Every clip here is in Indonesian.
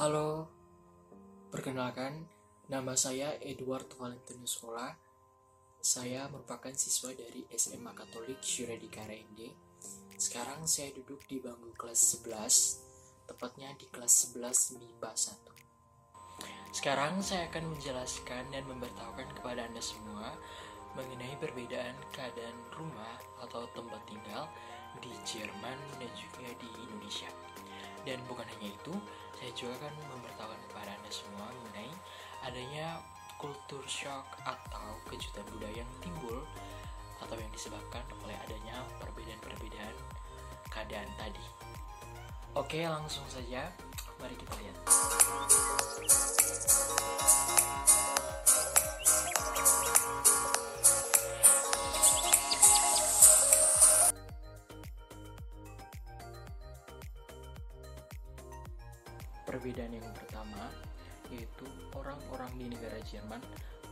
Halo, perkenalkan, nama saya Edward Valentinius Ola. Saya merupakan siswa dari SMA Katolik Syuradika RND. Sekarang saya duduk di bangku kelas 11, tepatnya di kelas 11 MIPA 1. Sekarang saya akan menjelaskan dan memberitahukan kepada Anda semua mengenai perbedaan keadaan rumah atau tempat tinggal di Jerman dan juga di Indonesia. Dan bukan hanya itu, saya juga akan memberitahukan kepada Anda semua mengenai adanya culture shock atau kejutan budaya yang timbul atau yang disebabkan oleh adanya perbedaan-perbedaan keadaan tadi. Oke, langsung saja, mari kita lihat. Perbedaan yang pertama yaitu orang-orang di negara Jerman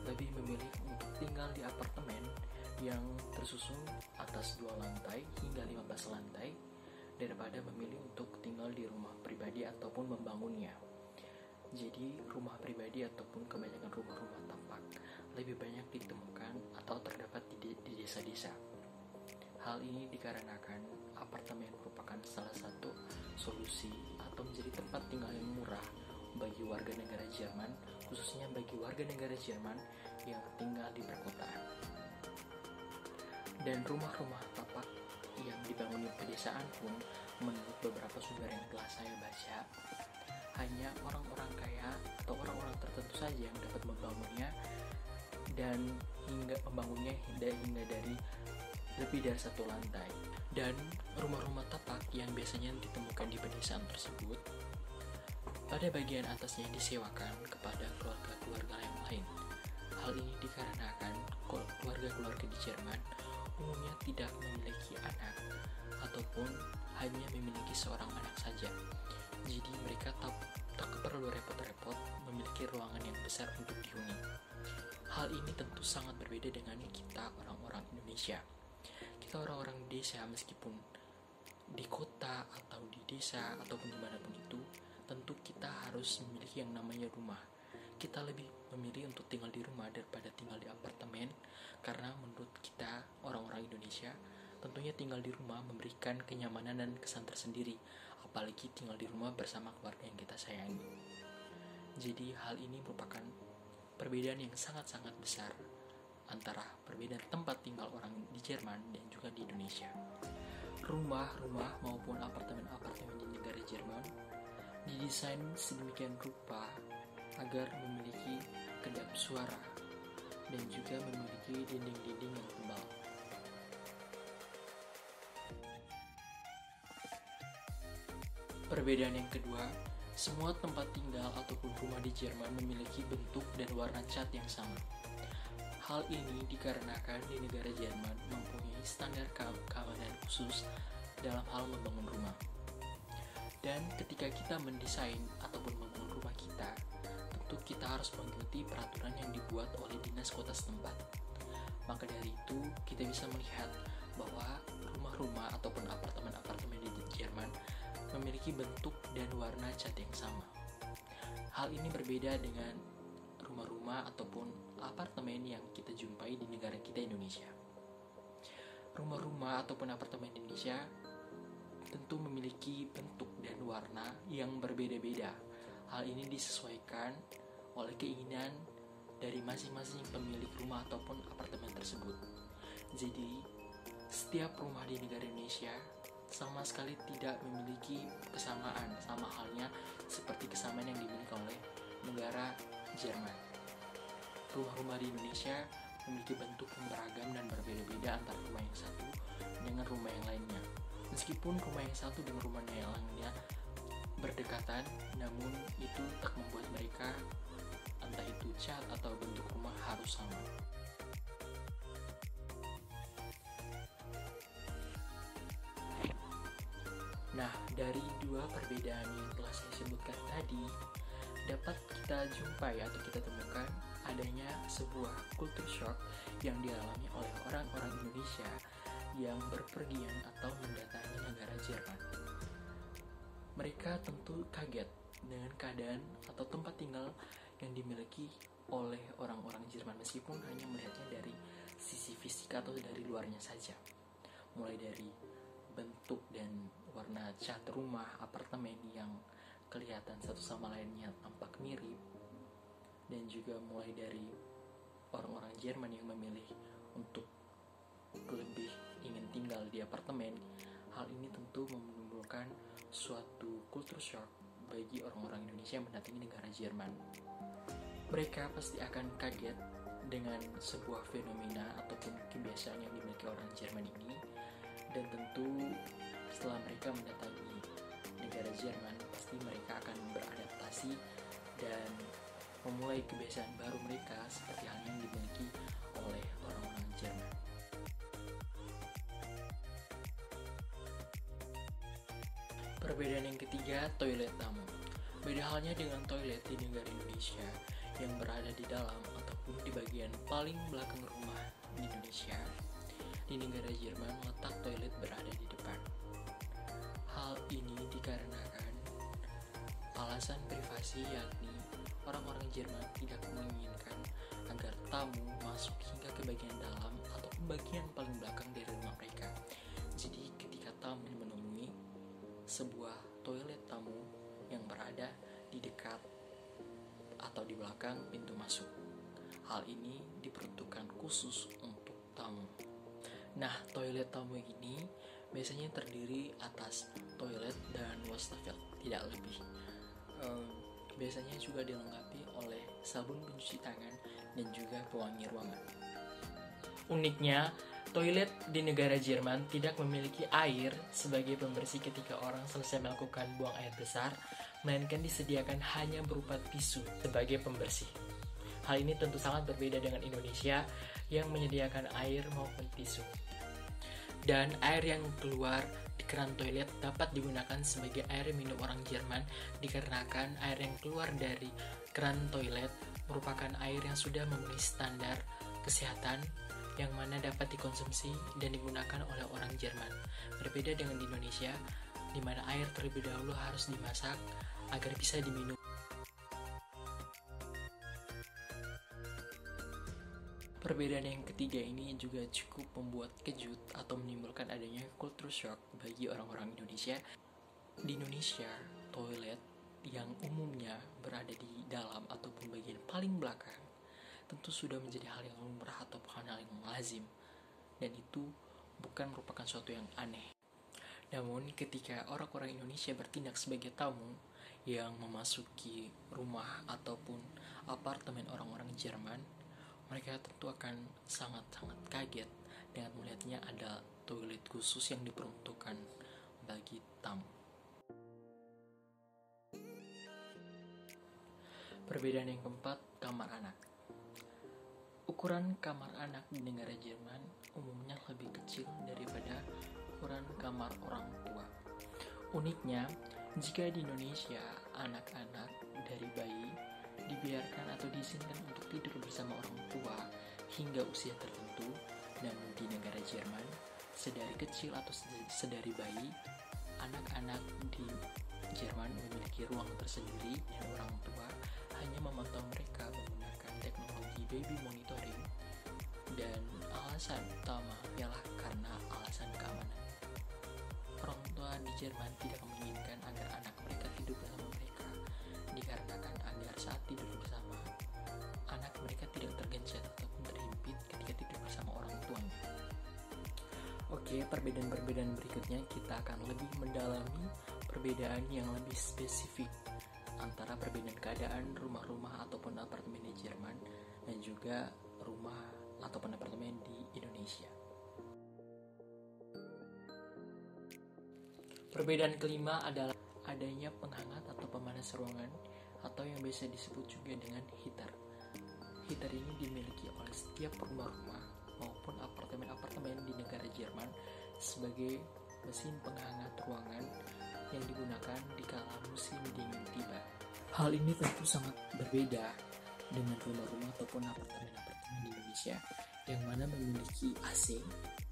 lebih memilih untuk tinggal di apartemen yang tersusun atas 2 lantai hingga 15 lantai daripada memilih untuk tinggal di rumah pribadi ataupun membangunnya. Jadi rumah pribadi ataupun kebanyakan rumah-rumah tapak lebih banyak ditemukan atau terdapat di desa-desa. Hal ini dikarenakan apartemen merupakan salah satu solusi atau menjadi tempat tinggal yang murah bagi warga negara Jerman, khususnya bagi warga negara Jerman yang tinggal di perkotaan. Dan rumah-rumah tapak yang dibangun di pedesaan pun, menurut beberapa sumber yang telah saya baca, hanya orang-orang kaya atau orang-orang tertentu saja yang dapat membangunnya, dan hingga membangunnya hingga dari lebih dari 1 lantai. Dan rumah-rumah tapak yang biasanya ditemukan di pedesaan tersebut, pada bagian atasnya disewakan kepada keluarga-keluarga yang lain. Hal ini dikarenakan keluarga-keluarga di Jerman umumnya tidak memiliki anak ataupun hanya memiliki seorang anak saja. Jadi mereka tak perlu repot-repot memiliki ruangan yang besar untuk dihuni. Hal ini tentu sangat berbeda dengan kita orang-orang Indonesia. Kita orang-orang desa, meskipun di kota atau di desa ataupun dimanapun itu, tentu kita harus memiliki yang namanya rumah. Kita lebih memilih untuk tinggal di rumah daripada tinggal di apartemen, karena menurut kita orang-orang Indonesia, tentunya tinggal di rumah memberikan kenyamanan dan kesan tersendiri, apalagi tinggal di rumah bersama keluarga yang kita sayangi. Jadi hal ini merupakan perbedaan yang sangat-sangat besar antara perbedaan tempat tinggal orang di Jerman dan juga di Indonesia. Rumah-rumah maupun apartemen-apartemen di negara Jerman didesain sedemikian rupa agar memiliki kedap suara dan juga memiliki dinding-dinding yang tebal. Perbedaan yang kedua, semua tempat tinggal ataupun rumah di Jerman memiliki bentuk dan warna cat yang sama. Hal ini dikarenakan di negara Jerman mempunyai standar keamanan khusus dalam hal membangun rumah. Dan ketika kita mendesain ataupun membangun rumah kita, tentu kita harus mengikuti peraturan yang dibuat oleh dinas kota setempat. Maka dari itu, kita bisa melihat bahwa rumah-rumah ataupun apartemen-apartemen di Jerman memiliki bentuk dan warna cat yang sama. Hal ini berbeda dengan rumah-rumah ataupun apartemen yang kita jumpai di negara kita Indonesia. Rumah-rumah ataupun apartemen Indonesia tentu memiliki bentuk dan warna yang berbeda-beda. Hal ini disesuaikan oleh keinginan dari masing-masing pemilik rumah ataupun apartemen tersebut. Jadi, setiap rumah di negara Indonesia sama sekali tidak memiliki kesamaan, sama halnya seperti kesamaan yang dimiliki oleh negara Jerman. Rumah-rumah di Indonesia memiliki bentuk yang beragam dan berbeda-beda antara rumah yang satu dengan rumah yang lainnya. Meskipun rumah yang satu dengan rumah yang lainnya berdekatan, namun itu tak membuat mereka, entah itu cat atau bentuk rumah, harus sama. Nah, dari 2 perbedaan yang telah saya sebutkan tadi, dapat kita jumpai atau kita temukan adanya sebuah culture shock yang dialami oleh orang-orang Indonesia yang berpergian atau mendatangi negara Jerman. Mereka tentu kaget dengan keadaan atau tempat tinggal yang dimiliki oleh orang-orang Jerman, meskipun hanya melihatnya dari sisi fisik atau dari luarnya saja. Mulai dari bentuk dan warna cat rumah, apartemen yang kelihatan satu sama lainnya tampak mirip, dan juga mulai dari orang-orang Jerman yang memilih untuk lebih ingin tinggal di apartemen. Hal ini tentu menimbulkan suatu culture shock bagi orang-orang Indonesia yang mendatangi negara Jerman. Mereka pasti akan kaget dengan sebuah fenomena ataupun kebiasaan yang dimiliki orang Jerman ini, dan tentu setelah mereka mendatangi negara Jerman, pasti mereka akan beradaptasi dan memulai kebiasaan baru mereka seperti halnya yang dimiliki oleh orang-orang Jerman. Perbedaan yang ketiga, toilet tamu. Beda halnya dengan toilet di negara Indonesia yang berada di dalam ataupun di bagian paling belakang rumah di Indonesia. Di negara Jerman, letak toilet berada di depan. Hal ini dikarenakan alasan privasi, yakni orang-orang Jerman tidak menginginkan agar tamu masuk hingga ke bagian dalam atau bagian paling belakang dari rumah mereka. Jadi ketika tamu menemui sebuah toilet tamu yang berada di dekat atau di belakang pintu masuk, hal ini diperuntukkan khusus untuk tamu. Nah, toilet tamu ini biasanya terdiri atas toilet dan wastafel, tidak lebih. Biasanya juga dilengkapi oleh sabun pencuci tangan dan juga pewangi ruangan. Uniknya, toilet di negara Jerman tidak memiliki air sebagai pembersih ketika orang selesai melakukan buang air besar, melainkan disediakan hanya berupa tisu sebagai pembersih. Hal ini tentu sangat berbeda dengan Indonesia yang menyediakan air maupun tisu. Dan air yang keluar di keran toilet dapat digunakan sebagai air minum orang Jerman, dikarenakan air yang keluar dari keran toilet merupakan air yang sudah memenuhi standar kesehatan yang mana dapat dikonsumsi dan digunakan oleh orang Jerman. Berbeda dengan di Indonesia, di mana air terlebih dahulu harus dimasak agar bisa diminum. Perbedaan yang ketiga ini juga cukup membuat kejut atau menimbulkan adanya culture shock bagi orang-orang Indonesia. Di Indonesia, toilet yang umumnya berada di dalam ataupun bagian paling belakang tentu sudah menjadi hal yang lumrah atau hal yang lazim, dan itu bukan merupakan suatu yang aneh. Namun ketika orang-orang Indonesia bertindak sebagai tamu yang memasuki rumah ataupun apartemen orang-orang Jerman, mereka tentu akan sangat-sangat kaget dengan melihatnya ada toilet khusus yang diperuntukkan bagi tamu. Perbedaan yang keempat, kamar anak. Ukuran kamar anak di negara Jerman umumnya lebih kecil daripada ukuran kamar orang tua. Uniknya, jika di Indonesia anak-anak dari bayi dibiarkan atau diizinkan untuk tidur bersama orang tua hingga usia tertentu, namun di negara Jerman, sedari kecil atau sedari bayi, anak-anak di Jerman memiliki ruang tersendiri dan orang tua hanya memantau mereka menggunakan teknologi baby monitoring, dan alasan utama ialah karena alasan keamanan. Orang tua di Jerman tidak menginginkan agar anak mereka tidur bersama mereka, dikarenakan agar saat tidur bersama, anak mereka tidak tergencet ataupun terhimpit ketika tidur bersama orang tuanya. Oke, perbedaan-perbedaan berikutnya kita akan lebih mendalami perbedaan yang lebih spesifik antara perbedaan keadaan rumah-rumah ataupun apartemen di Jerman dan juga rumah ataupun apartemen di Indonesia. Perbedaan kelima adalah adanya penghangat atau pemanas ruangan atau yang biasa disebut juga dengan heater. Heater ini dimiliki oleh setiap rumah-rumah maupun apartemen-apartemen di negara Jerman sebagai mesin penghangat ruangan yang digunakan di kala musim dingin tiba. Hal ini tentu sangat berbeda dengan rumah-rumah ataupun apartemen-apartemen di Indonesia yang mana memiliki AC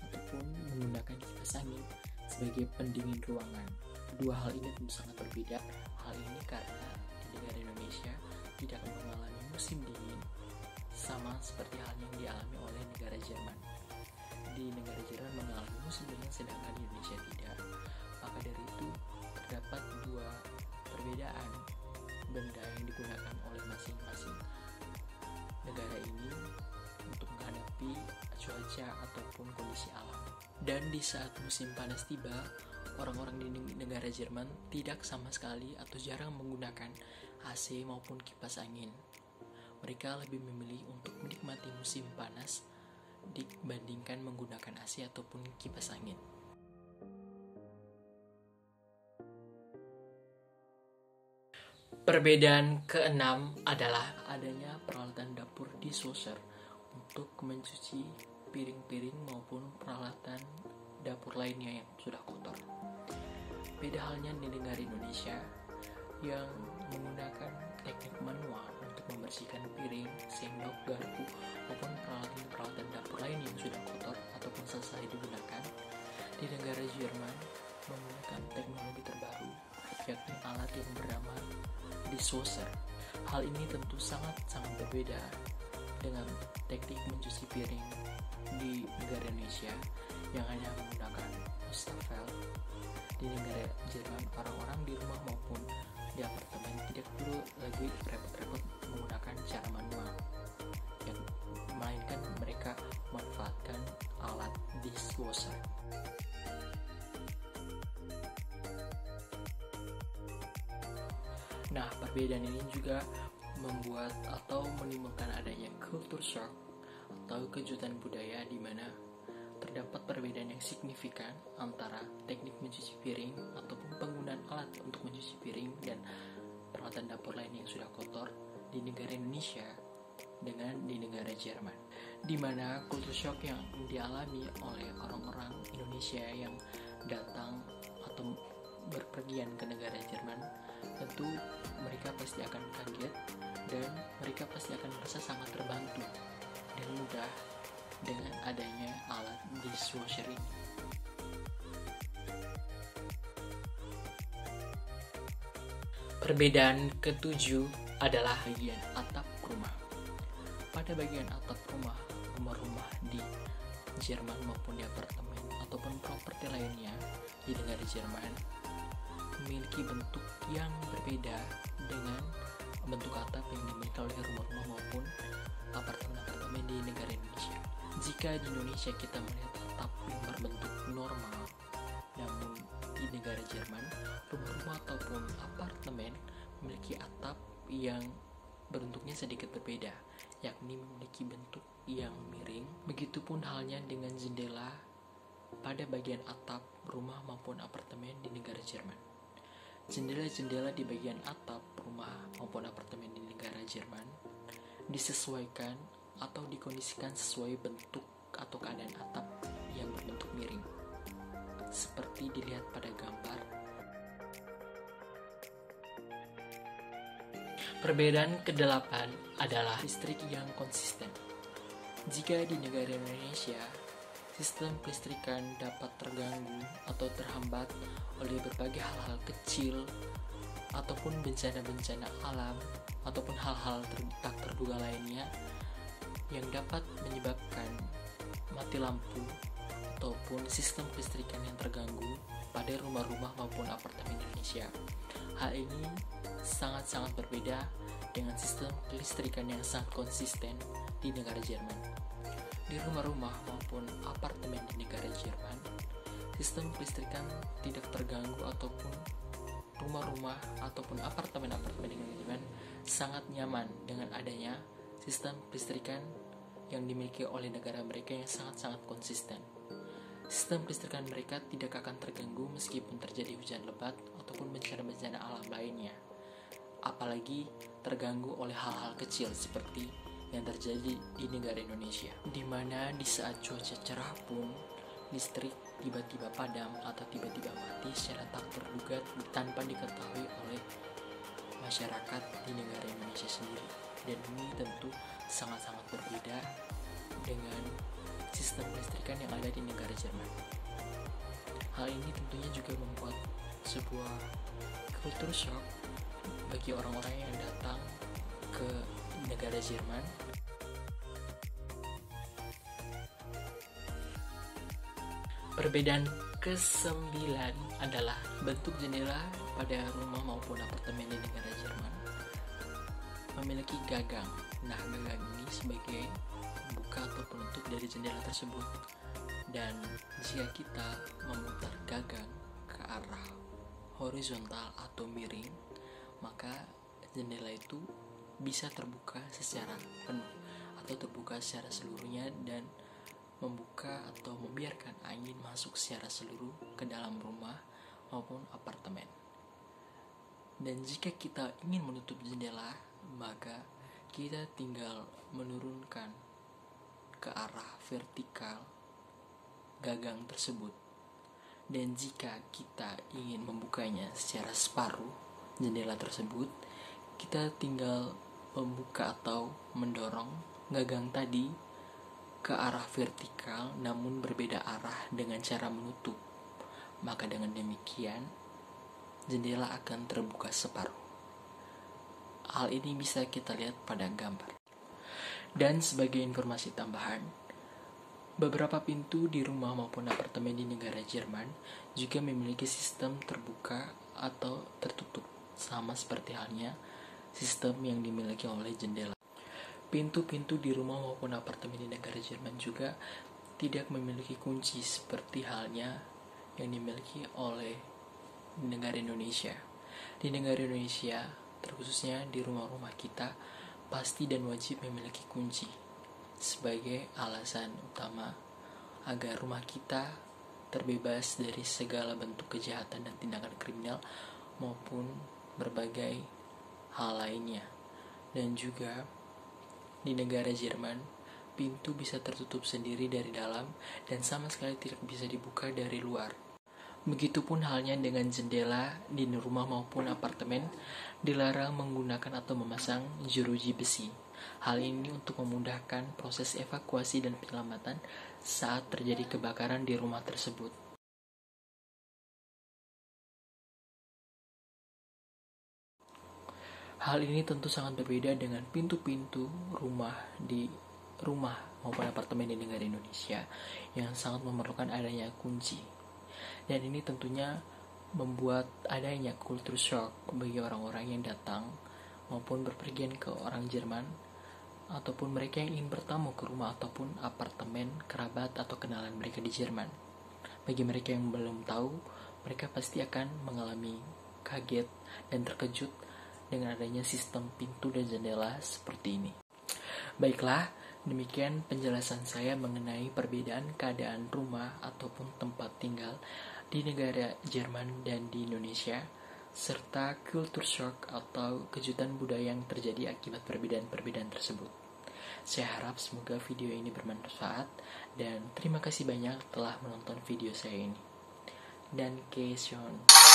ataupun menggunakan kipas angin sebagai pendingin ruangan. Dua hal ini tentu sangat berbeda. Hal ini karena sama seperti hal yang dialami oleh negara Jerman. Di negara Jerman mengalami musim dingin sedangkan di Indonesia tidak. Maka dari itu terdapat dua perbedaan benda yang digunakan oleh masing-masing negara ini untuk menghadapi cuaca ataupun kondisi alam. Dan di saat musim panas tiba, orang-orang di negara Jerman tidak sama sekali atau jarang menggunakan AC maupun kipas angin. Mereka lebih memilih untuk menikmati musim panas dibandingkan menggunakan AC ataupun kipas angin. Perbedaan keenam adalah adanya peralatan dapur dishwasher untuk mencuci piring-piring maupun peralatan dapur lainnya yang sudah kotor. Beda halnya di negara Indonesia yang menggunakan teknik manual untuk membersihkan piring, sendok, garpu maupun peralatan dapur lain yang sudah kotor ataupun selesai digunakan. Di negara Jerman menggunakan teknologi terbaru, yakni alat yang bernama dishwasher. Hal ini tentu sangat-sangat berbeda dengan teknik mencuci piring di negara Indonesia yang hanya menggunakan wastafel. Di negara Jerman, orang-orang di rumah maupun di apartemen tidak perlu lagi repot-repot menggunakan cara manual, melainkan mereka memanfaatkan alat dishwasher. Nah, perbedaan ini juga membuat atau menimbulkan adanya culture shock atau kejutan budaya di mana terdapat perbedaan yang signifikan antara teknik mencuci piring ataupun penggunaan alat untuk mencuci piring dan peralatan dapur lain yang sudah kotor di negara Indonesia dengan di negara Jerman, di mana culture shock yang dialami oleh orang-orang Indonesia yang datang atau berpergian ke negara Jerman, tentu mereka pasti akan kaget dan mereka pasti akan merasa sangat terbantu dan mudah dengan adanya alat dishwasher ini. Perbedaan ketujuh adalah bagian atap rumah. Pada bagian atap rumah-rumah di Jerman maupun di apartemen ataupun properti lainnya di negara Jerman memiliki bentuk yang berbeda dengan bentuk atap yang dimiliki oleh rumah-rumah maupun apartemen-apartemen di negara Indonesia. Jika di Indonesia kita melihat atap yang berbentuk normal, namun di negara Jerman, rumah-rumah ataupun apartemen memiliki atap yang bentuknya sedikit berbeda, yakni memiliki bentuk yang miring. Begitupun halnya dengan jendela pada bagian atap rumah maupun apartemen di negara Jerman. Jendela-jendela di bagian atap rumah maupun apartemen di negara Jerman disesuaikan atau dikondisikan sesuai bentuk atau keadaan atap yang berbentuk miring, seperti dilihat pada gambar. Perbedaan kedelapan adalah listrik yang konsisten. Jika di negara Indonesia, sistem kelistrikan dapat terganggu atau terhambat oleh berbagai hal-hal kecil ataupun bencana-bencana alam ataupun hal-hal tak terduga lainnya yang dapat menyebabkan mati lampu ataupun sistem kelistrikan yang terganggu pada rumah-rumah maupun apartemen Indonesia. Hal ini sangat-sangat berbeda dengan sistem kelistrikan yang sangat konsisten di negara Jerman. Di rumah-rumah maupun apartemen di negara Jerman, sistem kelistrikan tidak terganggu ataupun rumah-rumah ataupun apartemen-apartemen di negara Jerman sangat nyaman dengan adanya sistem kelistrikan yang dimiliki oleh negara mereka yang sangat-sangat konsisten. Sistem kelistrikan mereka tidak akan terganggu meskipun terjadi hujan lebat ataupun bencana-bencana alam lainnya, apalagi terganggu oleh hal-hal kecil seperti yang terjadi di negara Indonesia, di mana di saat cuaca cerah pun listrik tiba-tiba padam atau tiba-tiba mati secara tak terduga tanpa diketahui oleh masyarakat di negara Indonesia sendiri. Dan ini tentu sangat-sangat berbeda dengan sistem kelistrikan yang ada di negara Jerman. Hal ini tentunya juga membuat sebuah culture shock bagi orang-orang yang datang ke negara Jerman. Perbedaan ke-9 adalah bentuk jendela pada rumah maupun apartemen di negara Jerman memiliki gagang. Nah, gagang ini sebagai pembuka atau penutup dari jendela tersebut. Dan jika kita memutar gagang ke arah horizontal atau miring, maka jendela itu bisa terbuka secara penuh atau terbuka secara seluruhnya dan membuka atau membiarkan angin masuk secara seluruh ke dalam rumah maupun apartemen. Dan jika kita ingin menutup jendela, maka kita tinggal menurunkan ke arah vertikal gagang tersebut. Dan jika kita ingin membukanya secara separuh jendela tersebut, kita tinggal membuka atau mendorong gagang tadi ke arah vertikal namun berbeda arah dengan cara menutup. Maka dengan demikian jendela akan terbuka separuh. Hal ini bisa kita lihat pada gambar. Dan sebagai informasi tambahan, beberapa pintu di rumah maupun apartemen di negara Jerman juga memiliki sistem terbuka atau tertutup, sama seperti halnya sistem yang dimiliki oleh jendela. Pintu-pintu di rumah maupun apartemen di negara Jerman juga tidak memiliki kunci seperti halnya yang dimiliki oleh negara Indonesia. Di negara Indonesia, terkhususnya di rumah-rumah kita, pasti dan wajib memiliki kunci sebagai alasan utama agar rumah kita terbebas dari segala bentuk kejahatan dan tindakan kriminal maupun berbagai hal lainnya. Dan juga di negara Jerman, pintu bisa tertutup sendiri dari dalam dan sama sekali tidak bisa dibuka dari luar. Begitupun halnya dengan jendela di rumah maupun apartemen, dilarang menggunakan atau memasang jeruji besi. Hal ini untuk memudahkan proses evakuasi dan penyelamatan saat terjadi kebakaran di rumah tersebut. Hal ini tentu sangat berbeda dengan pintu-pintu rumah maupun apartemen di negara Indonesia yang sangat memerlukan adanya kunci. Dan ini tentunya membuat adanya culture shock bagi orang-orang yang datang maupun berpergian ke orang Jerman ataupun mereka yang ingin bertamu ke rumah ataupun apartemen kerabat atau kenalan mereka di Jerman. Bagi mereka yang belum tahu, mereka pasti akan mengalami kaget dan terkejut dengan adanya sistem pintu dan jendela seperti ini. Baiklah, demikian penjelasan saya mengenai perbedaan keadaan rumah ataupun tempat tinggal di negara Jerman dan di Indonesia, serta culture shock atau kejutan budaya yang terjadi akibat perbedaan-perbedaan tersebut. Saya harap semoga video ini bermanfaat dan terima kasih banyak telah menonton video saya ini. Dan Kesion.